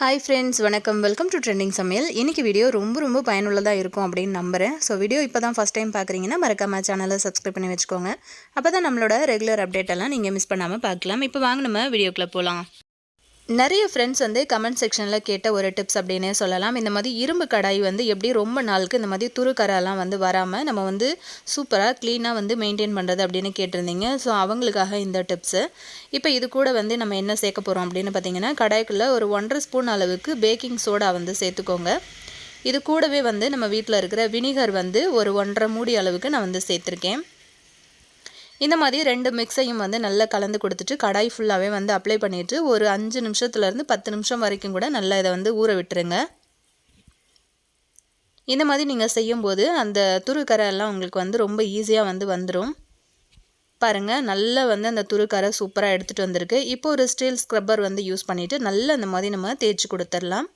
Hi friends, வணக்கம். Welcome to trending சமையல். இன்னைக்கு வீடியோ ரொம்ப பயனுள்ளதா இருக்கும் அப்படின்னு நம்புறேன். ஸோ வீடியோ இப்போ தான் ஃபர்ஸ்ட் டைம் பார்க்குறீங்கன்னா மறக்காம சேனலை சப்ஸ்கிரைப் பண்ணி வச்சுக்கோங்க. அப்போ தான் நம்மளோட ரெகுலர் அப்டேட் எல்லாம் நீங்கள் மிஸ் பண்ணாமல் பார்க்கலாம். இப்போ வாங்க நம்ம வீடியோக்குள்ளே போகலாம். நிறைய ஃப்ரெண்ட்ஸ் வந்து கமெண்ட் செக்ஷனில் கேட்ட ஒரு டிப்ஸ் அப்படின்னே சொல்லலாம். இந்த மாதிரி இரும்பு கடாய் வந்து எப்படி ரொம்ப நாளுக்கு இந்த மாதிரி துருக்கரெல்லாம் வந்து வராமல் நம்ம வந்து சூப்பராக க்ளீனாக வந்து மெயின்டைன் பண்ணுறது அப்படின்னு கேட்டிருந்தீங்க. ஸோ அவங்களுக்காக இந்த டிப்ஸு. இப்போ இது கூட வந்து நம்ம என்ன சேர்க்க போகிறோம் அப்படின்னு பார்த்தீங்கன்னா, கடாய்க்குள்ளே ஒரு 1.5 ஸ்பூன் அளவுக்கு பேக்கிங் சோடா வந்து சேர்த்துக்கோங்க. இது கூடவே வந்து நம்ம வீட்டில் இருக்கிற வினிகர் வந்து ஒரு 1.5 மூடி அளவுக்கு நான் வந்து சேர்த்துருக்கேன். இந்த மாதிரி 2 மிக்ஸையும் வந்து நல்லா கலந்து கொடுத்துட்டு கடாய் ஃபுல்லாகவே வந்து அப்ளை பண்ணிவிட்டு ஒரு 5 நிமிஷத்துலேருந்து 10 நிமிஷம் வரைக்கும் கூட நல்லா இதை வந்து ஊற விட்டுருங்க. இந்த மாதிரி நீங்கள் செய்யும்போது அந்த துருக்கரை எல்லாம் உங்களுக்கு வந்து ரொம்ப ஈஸியாக வந்து வந்துடும். பாருங்கள், நல்லா வந்து அந்த துருக்கரை சூப்பராக எடுத்துகிட்டு வந்திருக்கு. இப்போ ஒரு ஸ்டீல் ஸ்க்ரப்பர் வந்து யூஸ் பண்ணிவிட்டு நல்லா இந்த மாதிரி நம்ம தேய்ச்சி கொடுத்துடலாம்.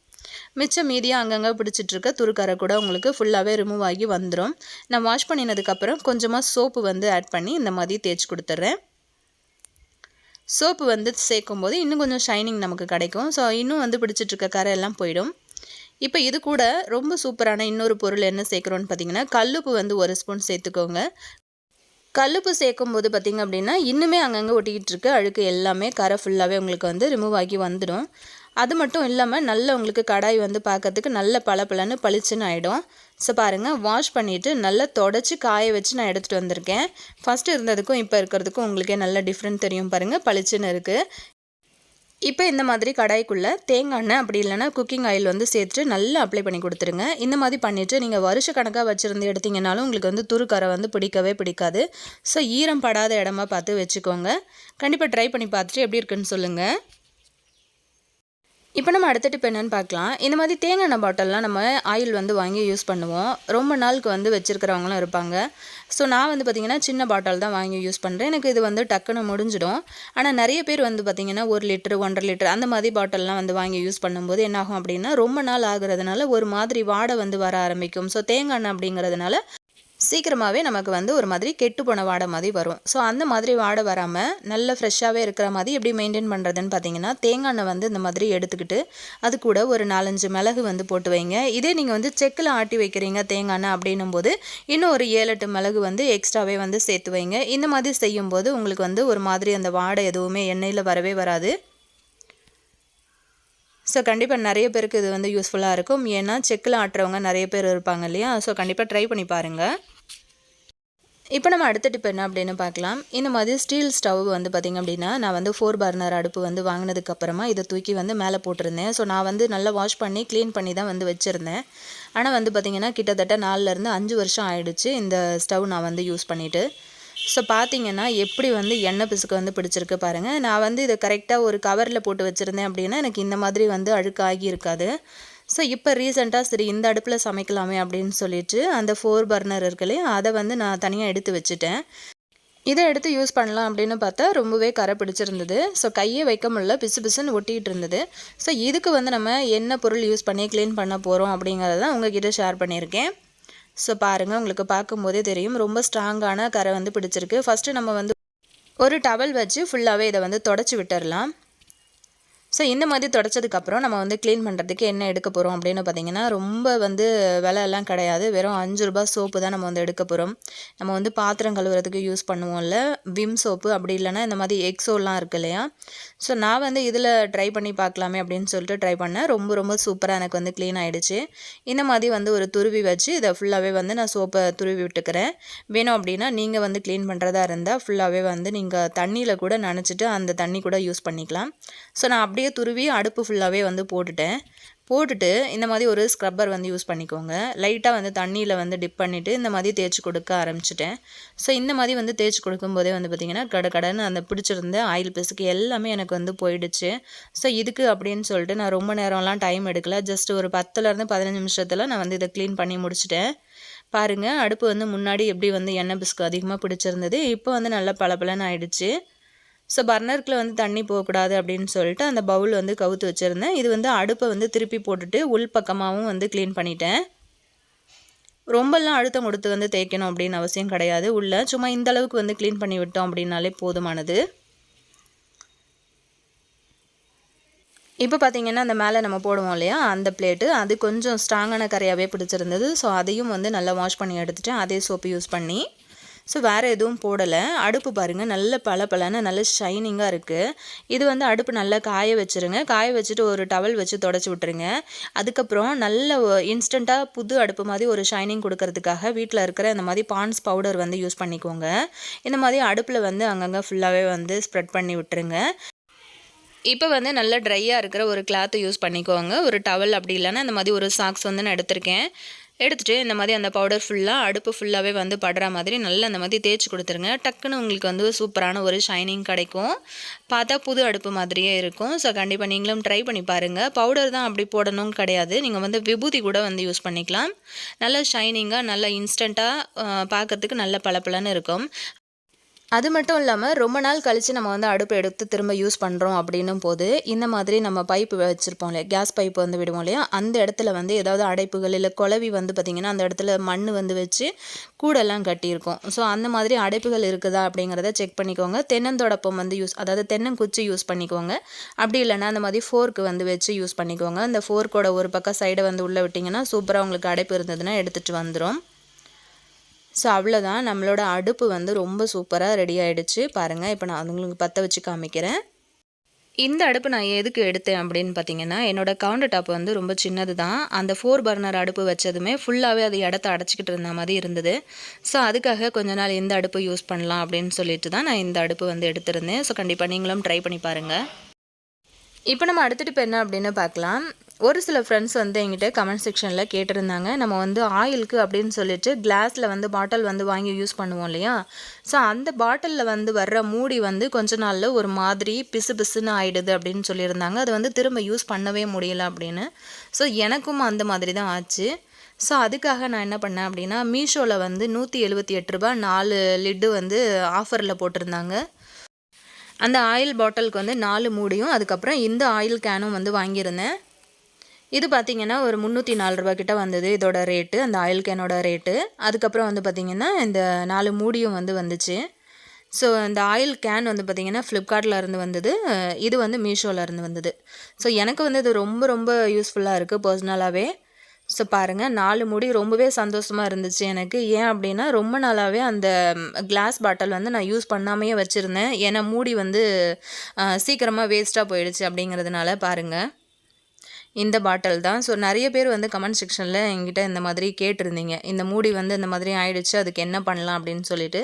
மிச்சம் மீதியாக அங்கங்கே பிடிச்சிட்ருக்க துருக்கரை கூட உங்களுக்கு ஃபுல்லாகவே ரிமூவ் ஆகி வந்துடும். நான் வாஷ் பண்ணினதுக்கப்புறம் கொஞ்சமாக சோப்பு வந்து ஆட் பண்ணி இந்த மாதிரி தேய்ச்சி கொடுத்துட்றேன். சோப்பு வந்து சேர்க்கும் போது இன்னும் கொஞ்சம் ஷைனிங் நமக்கு கிடைக்கும். ஸோ இன்னும் வந்து பிடிச்சிட்ருக்க கரை எல்லாம் போயிடும். இப்போ இது கூட ரொம்ப சூப்பரான இன்னொரு பொருள் என்ன சேர்க்குறோன்னு பார்த்தீங்கன்னா, கல்லுப்பு வந்து 1 ஸ்பூன் சேர்த்துக்கோங்க. கல்லுப்பு சேர்க்கும்போது பார்த்திங்க அப்படின்னா இன்னுமே அங்கங்கே ஒட்டிக்கிட்டு இருக்க அழுக்கு எல்லாமே கரை ஃபுல்லாகவே உங்களுக்கு வந்து ரிமூவ் ஆகி வந்துடும். அது மட்டும் இல்லாமல் நல்ல உங்களுக்கு கடாய் வந்து பார்க்கறதுக்கு நல்ல பளபளன்னு பளிச்சுன்னு ஆகிடும். ஸோ பாருங்கள், வாஷ் பண்ணிவிட்டு நல்லா தொடச்சி காய வச்சு நான் எடுத்துகிட்டு வந்திருக்கேன். ஃபஸ்ட்டு இருந்ததுக்கும் இப்போ இருக்கிறதுக்கும் உங்களுக்கே நல்ல டிஃப்ரெண்ட் தெரியும் பாருங்கள், பளிச்சுன்னு இருக்குது. இப்போ இந்த மாதிரி கடாய்க்குள்ளே தேங்காய் எண்ணெய் அப்படி இல்லைனா குக்கிங் ஆயில் வந்து சேர்த்துட்டு நல்லா அப்ளை பண்ணி கொடுத்துருங்க. இந்த மாதிரி பண்ணிவிட்டு நீங்கள் வருஷ கணக்காக வச்சுருந்து எடுத்திங்கனாலும் உங்களுக்கு வந்து துருக்கரை வந்து பிடிக்கவே பிடிக்காது. ஸோ ஈரம் படாத இடமா பார்த்து வச்சுக்கோங்க. கண்டிப்பாக ட்ரை பண்ணி பார்த்துட்டு எப்படி இருக்குன்னு சொல்லுங்கள். இப்போ நம்ம அடுத்த டிப் என்னென்னு பார்க்கலாம். இந்த மாதிரி தேங்காய் எண்ணெய் பாட்டில்லாம் நம்ம ஆயில் வந்து வாங்கி யூஸ் பண்ணுவோம். ரொம்ப நாளுக்கு வந்து வச்சுருக்கிறவங்களும் இருப்பாங்க. ஸோ நான் வந்து பார்த்திங்கன்னா சின்ன பாட்டில் தான் வாங்கி யூஸ் பண்ணுறேன். எனக்கு இது வந்து டக்குன்னு முடிஞ்சிடும். ஆனால் நிறைய பேர் வந்து பார்த்திங்கன்னா 1 லிட்டர் 1.5 லிட்டர் அந்த மாதிரி பாட்டில்லாம் வந்து வாங்கி யூஸ் பண்ணும்போது என்னாகும் அப்படின்னா, ரொம்ப நாள் ஆகுறதுனால ஒரு மாதிரி வாடை வந்து வர ஆரம்பிக்கும். ஸோ தேங்காய் எண்ணெய் அப்படிங்கிறதுனால சீக்கிரமாகவே நமக்கு வந்து ஒரு மாதிரி கெட்டு போன வாடை மாதிரி வரும். ஸோ அந்த மாதிரி வாடை வராமல் நல்ல ஃப்ரெஷ்ஷாகவே இருக்கிற மாதிரி எப்படி மெயின்டைன் பண்ணுறதுன்னு பார்த்தீங்கன்னா, தேங்காய் எண்ணெய் வந்து இந்த மாதிரி எடுத்துக்கிட்டு அது கூட ஒரு 4-5 மிளகு வந்து போட்டு வைங்க. இதே நீங்கள் வந்து செக்கில் ஆட்டி வைக்கிறீங்க தேங்காய் எண்ணெய் அப்படின்னும் போது இன்னும் ஒரு 7-8 மிளகு வந்து எக்ஸ்ட்ராவே வந்து சேர்த்து வைங்க. இந்த மாதிரி செய்யும்போது உங்களுக்கு வந்து ஒரு மாதிரி அந்த வாடை எதுவுமே எண்ணெயில் வரவே வராது. ஸோ கண்டிப்பாக நிறைய பேருக்கு இது வந்து யூஸ்ஃபுல்லாக இருக்கும். ஏன்னா செக்கில் ஆட்டுறவங்க நிறைய பேர் இருப்பாங்க இல்லையா? ஸோ கண்டிப்பாக ட்ரை பண்ணி பாருங்கள். இப்போ நம்ம அடுத்த டிப் என்ன அப்படின்னு பார்க்கலாம். இந்த மாதிரி ஸ்டீல் ஸ்டவ் வந்து பார்த்திங்க அப்படின்னா, நான் வந்து 4 பர்னர் அடுப்பு வந்து வாங்கினதுக்கப்புறமா இதை தூக்கி வந்து மேலே போட்டிருந்தேன். ஸோ நான் வந்து நல்லா வாஷ் பண்ணி க்ளீன் பண்ணி தான் வந்து வச்சுருந்தேன். ஆனால் வந்து பார்த்திங்கன்னா கிட்டத்தட்ட 4லேருந்து 5 வருஷம் ஆயிடுச்சு இந்த ஸ்டவ் நான் வந்து யூஸ் பண்ணிவிட்டு. ஸோ பார்த்தீங்கன்னா எப்படி வந்து எண்ணெய் பிசுக்கு வந்து பிடிச்சிருக்கு பாருங்கள். நான் வந்து இதை கரெக்டாக ஒரு கவரில் போட்டு வச்சுருந்தேன் அப்படின்னா எனக்கு இந்த மாதிரி வந்து அழுக்காகி இருக்காது. ஸோ இப்போ ரீசெண்டாக சரி இந்த அடுப்பில் சமைக்கலாமே அப்படின்னு சொல்லிட்டு அந்த 4 பர்னர் இருக்குல்லையே அதை வந்து நான் தனியாக எடுத்து வச்சுட்டேன். இதை எடுத்து யூஸ் பண்ணலாம் அப்படின்னு பார்த்தா ரொம்பவே கரை பிடிச்சிருந்தது. ஸோ கையே வைக்க முடியல, பிசு பிசுன்னு ஒட்டிகிட்டு இருந்தது. ஸோ இதுக்கு வந்து நம்ம என்ன பொருள் யூஸ் பண்ணி க்ளீன் பண்ண போகிறோம் அப்படிங்கிறத உங்ககிட்ட ஷேர் பண்ணியிருக்கேன். ஸோ பாருங்கள், உங்களுக்கு பார்க்கும்போதே தெரியும் ரொம்ப ஸ்ட்ராங்கான கரை வந்து பிடிச்சிருக்கு. ஃபஸ்ட்டு நம்ம வந்து ஒரு டவல் வச்சு ஃபுல்லாகவே இதை வந்து தொடச்சி விட்டுடலாம். ஸோ இந்த மாதிரி தொடச்சதுக்கப்புறம் நம்ம வந்து க்ளீன் பண்ணுறதுக்கு என்ன எடுக்க போகிறோம் அப்படின்னு பார்த்தீங்கன்னா, ரொம்ப வந்து விலையெல்லாம் கிடையாது. வெறும் 5 ரூபாய் சோப்பு தான் நம்ம வந்து எடுக்க போகிறோம். நம்ம வந்து பாத்திரம் கழுவுறதுக்கு யூஸ் பண்ணுவோம்ல விம் சோப்பு, அப்படி இல்லைனா இந்த மாதிரி எக்ஸோலாம் இருக்குது இல்லையா? ஸோ நான் வந்து இதில் ட்ரை பண்ணி பார்க்கலாமே அப்படின்னு சொல்லிட்டு ட்ரை பண்ணேன். ரொம்ப சூப்பராக எனக்கு வந்து க்ளீன் ஆகிடுச்சு. இந்த மாதிரி வந்து ஒரு துருவி வச்சு இதை ஃபுல்லாகவே வந்து நான் சோப்பை துருவி விட்டுக்கிறேன். வேணும் அப்படின்னா நீங்கள் வந்து க்ளீன் பண்ணுறதா இருந்தால் ஃபுல்லாகவே வந்து நீங்கள் தண்ணியில் கூட நனைச்சிட்டு அந்த தண்ணி கூட யூஸ் பண்ணிக்கலாம். ஸோ நான் அப்படியே துருவி அடுப்பு ஃபுல்லாகவே வந்து போட்டுட்டு இந்த மாதிரி ஒரு ஸ்க்ரப்பர் வந்து யூஸ் பண்ணிக்கோங்க. லைட்டாக வந்து தண்ணியில் வந்து டிப் பண்ணிவிட்டு இந்த மாதிரி தேய்ச்சி கொடுக்க ஆரம்பிச்சிட்டேன். ஸோ இந்த மாதிரி வந்து தேய்ச்சி கொடுக்கும்போதே வந்து பார்த்திங்கன்னா கடன்னு அந்த பிடிச்சிருந்த ஆயில் பிசுக்கு எல்லாமே எனக்கு வந்து போயிடுச்சு. ஸோ இதுக்கு அப்படின்னு சொல்லிட்டு நான் ரொம்ப நேரம்லாம் டைம் எடுக்கல. ஜஸ்ட் ஒரு 10லேருந்து 15 நிமிஷத்தில் நான் வந்து இதை க்ளீன் பண்ணி முடிச்சிட்டேன். பாருங்கள், அடுப்பு வந்து முன்னாடி எப்படி வந்து எண்ணெய் பிசுக்கு அதிகமாக பிடிச்சிருந்தது, இப்போ வந்து நல்லா பளபளன்னு ஆயிடுச்சு. ஸோ பர்னருக்குள்ள வந்து தண்ணி போகக்கூடாது அப்படின்னு சொல்லிட்டு அந்த பவுல் வந்து கவுத்து வச்சுருந்தேன். இது வந்து அடுப்பை வந்து திருப்பி போட்டுட்டு உள் பக்கமாகவும் வந்து க்ளீன் பண்ணிட்டேன். ரொம்பலாம் அழுத்தம் கொடுத்து வந்து தேய்க்கணும் அப்படின்னு அவசியம் கிடையாது. உள்ள சும்மா இந்த அளவுக்கு வந்து க்ளீன் பண்ணி விட்டோம் அப்படின்னாலே போதுமானது. இப்போ பார்த்தீங்கன்னா அந்த மேலே நம்ம போடுவோம் இல்லையா அந்த பிளேட்டு அது கொஞ்சம் ஸ்ட்ராங்கான கரையாகவே பிடிச்சிருந்தது. ஸோ அதையும் வந்து நல்லா வாஷ் பண்ணி எடுத்துட்டேன் அதே சோப்பு யூஸ் பண்ணி. ஸோ வேறு எதுவும் போடலை. அடுப்பு பாருங்கள் நல்ல பளபளன்னு நல்ல ஷைனிங்காக இருக்குது. இது வந்து அடுப்பு நல்லா காய வச்சுருங்க. காய வச்சுட்டு ஒரு டவல் வச்சு தொடச்சி விட்டுருங்க. அதுக்கப்புறம் நல்ல இன்ஸ்டண்ட்டாக புது அடுப்பு மாதிரி ஒரு ஷைனிங் கொடுக்கறதுக்காக வீட்டில் இருக்கிற இந்த மாதிரி பான்ஸ் பவுடர் வந்து யூஸ் பண்ணிக்கோங்க. இந்த மாதிரி அடுப்பில் வந்து அங்கங்கே ஃபுல்லாகவே வந்து ஸ்ப்ரெட் பண்ணி விட்டுருங்க. இப்போ வந்து நல்லா ட்ரையாக இருக்கிற ஒரு கிளாத்தை யூஸ் பண்ணிக்கோங்க. ஒரு டவல் அப்படி இல்லைன்னா இந்த மாதிரி ஒரு சாக்ஸ் வந்து நான் எடுத்திருக்கேன். எடுத்துகிட்டு இந்த மாதிரி அந்த பவுடர் ஃபுல்லாக அடுப்பு ஃபுல்லாகவே வந்து படுற மாதிரி நல்லா அந்த மாதிரி தேய்ச்சி கொடுத்துருங்க. டக்குன்னு உங்களுக்கு வந்து சூப்பரான ஒரு ஷைனிங் கிடைக்கும். பார்த்தா புது அடுப்பு மாதிரியே இருக்கும். ஸோ கண்டிப்பாக நீங்களும் ட்ரை பண்ணி பாருங்கள். பவுடர் தான் அப்படி போடணும்னு கிடையாது. நீங்கள் வந்து விபூதி கூட வந்து யூஸ் பண்ணிக்கலாம். நல்லா ஷைனிங்காக நல்லா இன்ஸ்டண்ட்டாக பார்க்கறதுக்கு நல்ல பளபளன்னு இருக்கும். அது மட்டும் இல்லாமல் ரொம்ப நாள் கழித்து நம்ம வந்து அடுப்பு எடுத்து திரும்ப யூஸ் பண்ணுறோம் அப்படின்னும் போது இந்த மாதிரி நம்ம பைப்பு வச்சுருப்போம் இல்லையா, கேஸ் பைப்பு வந்து விடுவோம் இல்லையா, அந்த இடத்துல வந்து ஏதாவது அடைப்புகள் இல்லை குழவி வந்து பார்த்திங்கன்னா அந்த இடத்துல மண் வந்து வச்சு கூடெல்லாம் கட்டியிருக்கும். ஸோ அந்த மாதிரி அடைப்புகள் இருக்குதா அப்படிங்கிறத செக் பண்ணிக்கோங்க. தென்னந்தொடப்பம் வந்து அதாவது தென்னங்குச்சி யூஸ் பண்ணிக்கோங்க. அப்படி இல்லைன்னா அந்த மாதிரி ஃபோர்க்கு வந்து வச்சு யூஸ் பண்ணிக்கோங்க. அந்த ஃபோர்க்கோட ஒரு பக்கம் சைடை வந்து உள்ளே விட்டிங்கன்னா சூப்பராக உங்களுக்கு அடைப்பு இருந்ததுன்னா எடுத்துகிட்டு வந்துடும். ஸோ அவ்வளோதான், நம்மளோட அடுப்பு வந்து ரொம்ப சூப்பராக ரெடி ஆகிடுச்சு. பாருங்கள், இப்போ நான் உங்களுக்கு பற்ற வச்சு காமிக்கிறேன். இந்த அடுப்பு நான் எதுக்கு எடுத்தேன் அப்படின்னு பார்த்தீங்கன்னா, என்னோடய கவுண்டர் டாப் வந்து ரொம்ப சின்னது தான். அந்த 4 பர்னர் அடுப்பு வச்சதுமே ஃபுல்லாகவே அது இடத்த அடைச்சிக்கிட்டு இருந்த மாதிரி இருந்தது. ஸோ அதுக்காக கொஞ்ச நாள் இந்த அடுப்பு யூஸ் பண்ணலாம் அப்படின்னு சொல்லிட்டு தான் நான் இந்த அடுப்பு வந்து எடுத்திருந்தேன். ஸோ கண்டிப்பாக நீங்களும் ட்ரை பண்ணி பாருங்கள். இப்போ நம்ம அடுத்த டிப் என்ன அப்படின்னு பார்க்கலாம். ஒரு சில ஃப்ரெண்ட்ஸ் வந்து என்கிட்ட கமெண்ட் செக்ஷனில் கேட்டிருந்தாங்க, நம்ம வந்து ஆயிலுக்கு அப்படின்னு சொல்லிட்டு கிளாஸில் வந்து பாட்டில் வந்து வாங்கி யூஸ் பண்ணுவோம் இல்லையா, ஸோ அந்த பாட்டிலில் வந்து வர்ற மூடி வந்து கொஞ்ச நாளில் ஒரு மாதிரி பிசு பிசுன்னு ஆகிடுது அப்படின்னு சொல்லியிருந்தாங்க. அது வந்து திரும்ப யூஸ் பண்ணவே முடியல அப்படின்னு. ஸோ எனக்கும் அந்த மாதிரி தான் ஆச்சு. ஸோ அதுக்காக நான் என்ன பண்ணேன் அப்படின்னா, மீஷோவில் வந்து ₹178 4 லிட்டு வந்து ஆஃபரில் போட்டிருந்தாங்க. அந்த ஆயில் பாட்டிலுக்கு வந்து 4 மூடியும் அதுக்கப்புறம் இந்த ஆயில் கேனும் வந்து வாங்கியிருந்தேன். இது பார்த்திங்கன்னா ஒரு ₹304 கிட்ட வந்தது இதோட ரேட்டு, அந்த ஆயில் கேனோட ரேட்டு. அதுக்கப்புறம் வந்து பார்த்திங்கன்னா இந்த 4 மூடியும் வந்து வந்துச்சு. ஸோ இந்த ஆயில் கேன் வந்து பார்த்திங்கன்னா ஃப்ளிப்கார்ட்டில் இருந்து வந்தது, இது வந்து மீஷோவில் இருந்து வந்தது. ஸோ எனக்கு வந்து இது ரொம்ப ரொம்ப யூஸ்ஃபுல்லாக இருக்குது பர்சனலாகவே. ஸோ பாருங்கள், 4 மூடி ரொம்பவே சந்தோஷமாக இருந்துச்சு எனக்கு. ஏன் அப்படின்னா ரொம்ப நாளாகவே அந்த கிளாஸ் பாட்டில் வந்து நான் யூஸ் பண்ணாமையே வச்சுருந்தேன். ஏன்னா மூடி வந்து சீக்கிரமாக வேஸ்ட்டாக போயிடுச்சு அப்படிங்கிறதுனால. பாருங்கள், இந்த பாட்டில் தான். ஸோ நிறைய பேர் வந்து கமெண்ட் செக்ஷனில் என்கிட்ட இந்த மாதிரி கேட்டிருந்தீங்க, இந்த மூடி வந்து இந்த மாதிரி ஆயிடுச்சு அதுக்கு என்ன பண்ணலாம் அப்படின்னு சொல்லிட்டு.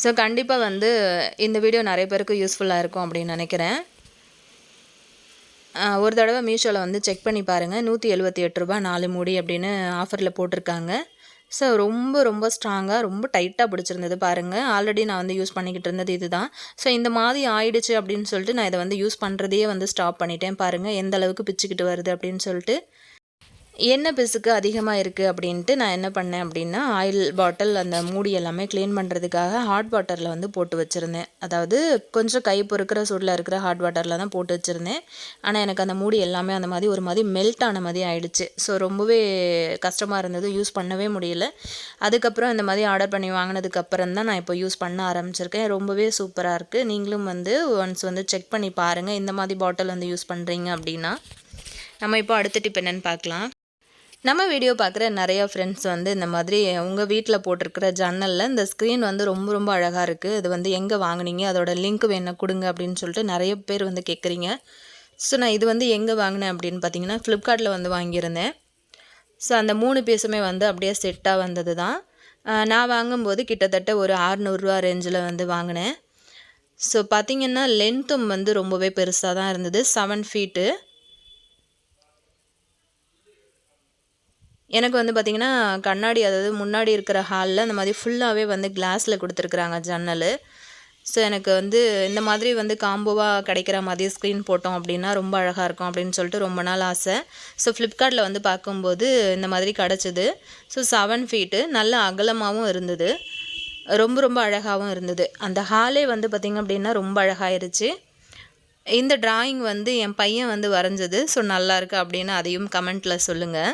ஸோ கண்டிப்பாக வந்து இந்த வீடியோ நிறைய பேருக்கு யூஸ்ஃபுல்லாக இருக்கும் அப்படின்னு நினைக்கிறேன். ஒரு தடவை மீஷோவில் வந்து செக் பண்ணி பாருங்கள், ₹178 4 மூடி அப்படின்னு ஆஃபரில் போட்டிருக்காங்க. ஸோ ரொம்ப ரொம்ப ஸ்ட்ராங்காக ரொம்ப டைட்டாக பிடிச்சிருந்தது பாருங்கள். ஆல்ரெடி நான் வந்து யூஸ் பண்ணிக்கிட்டு இருந்தது இது தான். ஸோ இந்த மாதிரி ஆயிடுச்சு அப்படின்னு சொல்லிட்டு நான் இதை வந்து யூஸ் பண்ணுறதையே வந்து ஸ்டாப் பண்ணிட்டேன். பாருங்கள் எந்த அளவுக்கு பிச்சுக்கிட்டு வருது அப்படின்னு சொல்லிட்டு. எண்ணெய் பிசுக்கு அதிகமாக இருக்குது அப்படின்ட்டு நான் என்ன பண்ணேன் அப்படின்னா, ஆயில் பாட்டில் அந்த மூடி எல்லாமே க்ளீன் பண்ணுறதுக்காக ஹாட் வாட்டரில் வந்து போட்டு வச்சுருந்தேன். அதாவது கொஞ்சம் கை பொறுக்கிற சூடில் இருக்கிற ஹாட் வாட்டரில் தான் போட்டு வச்சுருந்தேன். ஆனால் எனக்கு அந்த மூடி எல்லாமே அந்த மாதிரி ஒரு மாதிரி மெல்ட் ஆன மாதிரி ஆகிடுச்சு. ஸோ ரொம்பவே கஷ்டமாக இருந்தது, யூஸ் பண்ணவே முடியல. அதுக்கப்புறம் இந்த மாதிரி ஆர்டர் பண்ணி வாங்கினதுக்கப்புறம் தான் நான் இப்போ யூஸ் பண்ண ஆரம்பிச்சிருக்கேன். ரொம்பவே சூப்பராக இருக்குது. நீங்களும் வந்து ஒன்ஸ் வந்து செக் பண்ணி பாருங்கள், இந்த மாதிரி பாட்டில் வந்து யூஸ் பண்ணுறீங்க அப்படின்னா. நம்ம இப்போ அடுத்த டிப் என்னென்னு பார்க்கலாம். நம்ம வீடியோ பார்க்குற நிறையா ஃப்ரெண்ட்ஸ் வந்து இந்த மாதிரி உங்கள் வீட்டில் போட்டிருக்கிற ஜன்னலில் இந்த ஸ்க்ரீன் வந்து ரொம்ப ரொம்ப அழகாக இருக்குது, இது வந்து எங்கே வாங்கினீங்க, அதோட லிங்க் வேணும் கொடுங்க அப்படின்னு சொல்லிட்டு நிறைய பேர் வந்து கேட்குறீங்க. ஸோ நான் இது வந்து எங்கே வாங்கினேன் அப்படின்னு பார்த்தீங்கன்னா ஃப்ளிப்கார்ட்டில் வந்து வாங்கியிருந்தேன். ஸோ அந்த 3 பீஸுமே வந்து அப்படியே செட்டாக வந்தது தான். நான் வாங்கும்போது கிட்டத்தட்ட ஒரு ₹600 ரேஞ்சில் வந்து வாங்கினேன். ஸோ பார்த்திங்கன்னா லென்த்தும் வந்து ரொம்பவே பெருசாக தான் இருந்தது, 7 ஃபீட்டு. எனக்கு வந்து பார்த்திங்கன்னா கண்ணாடி, அதாவது முன்னாடி இருக்கிற ஹாலில் இந்த மாதிரி ஃபுல்லாகவே வந்து கிளாஸில் கொடுத்துருக்குறாங்க ஜன்னல். ஸோ எனக்கு வந்து இந்த மாதிரி வந்து காம்போவாக கிடைக்கிற மாதிரி ஸ்க்ரீன் போட்டோம் அப்படின்னா ரொம்ப அழகாக இருக்கும் அப்படின்னு சொல்லிட்டு ரொம்ப நாள் ஆசை. ஸோ ஃப்ளிப்கார்ட்டில் வந்து பார்க்கும்போது இந்த மாதிரி கிடச்சிது. ஸோ 7 ஃபீட்டு நல்ல அகலமாகவும் இருந்தது, ரொம்ப ரொம்ப அழகாகவும் இருந்தது. அந்த ஹாலே வந்து பார்த்திங்க அப்படின்னா ரொம்ப அழகாயிருச்சு. இந்த டிராயிங் வந்து என் பையன் வந்து வரைஞ்சது. ஸோ நல்லாயிருக்கு அப்படின்னு அதையும் கமெண்ட்டில் சொல்லுங்கள்.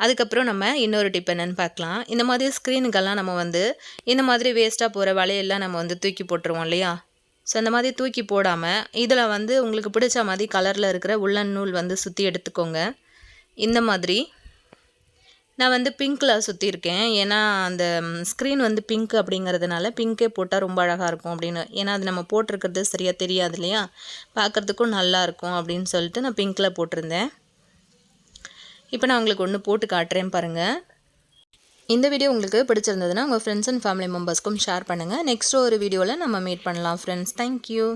அதுக்கப்புறம் நம்ம இன்னொரு டிப் என்னென்னு பார்க்கலாம். இந்த மாதிரி ஸ்க்ரீனுக்கெல்லாம் நம்ம வந்து இந்த மாதிரி வேஸ்ட்டாக போகிற வலையெல்லாம் நம்ம வந்து தூக்கி போட்டுருவோம் இல்லையா. ஸோ அந்த மாதிரி தூக்கி போடாமல் இதில் வந்து உங்களுக்கு பிடிச்ச மாதிரி கலரில் இருக்கிற உள்ளன் நூல் வந்து சுற்றி எடுத்துக்கோங்க. இந்த மாதிரி நான் வந்து பிங்க்கில் சுற்றிருக்கேன். ஏன்னா அந்த ஸ்க்ரீன் வந்து பிங்க் அப்படிங்கிறதுனால பிங்க்கே போட்டால் ரொம்ப அழகாக இருக்கும் அப்படின்னு. ஏன்னா அது நம்ம போட்டிருக்கிறது சரியாக தெரியாது இல்லையா, பார்க்குறதுக்கும் நல்லாயிருக்கும் அப்படின்னு சொல்லிட்டு நான் பிங்க்கில் போட்டிருந்தேன். இப்போ நான் உங்களுக்கு ஒன்று போட்டு காட்டுறேன் பாருங்கள். இந்த வீடியோ உங்களுக்கு பிடிச்சிருந்ததுன்னா உங்கள் ஃப்ரெண்ட்ஸ் அண்ட் ஃபேமிலி மெம்பர்ஸ்க்கும் ஷேர் பண்ணுங்கள். நெக்ஸ்ட் ஒரு வீடியோவில் நம்ம மீட் பண்ணலாம் ஃப்ரெண்ட்ஸ். தேங்க்யூ.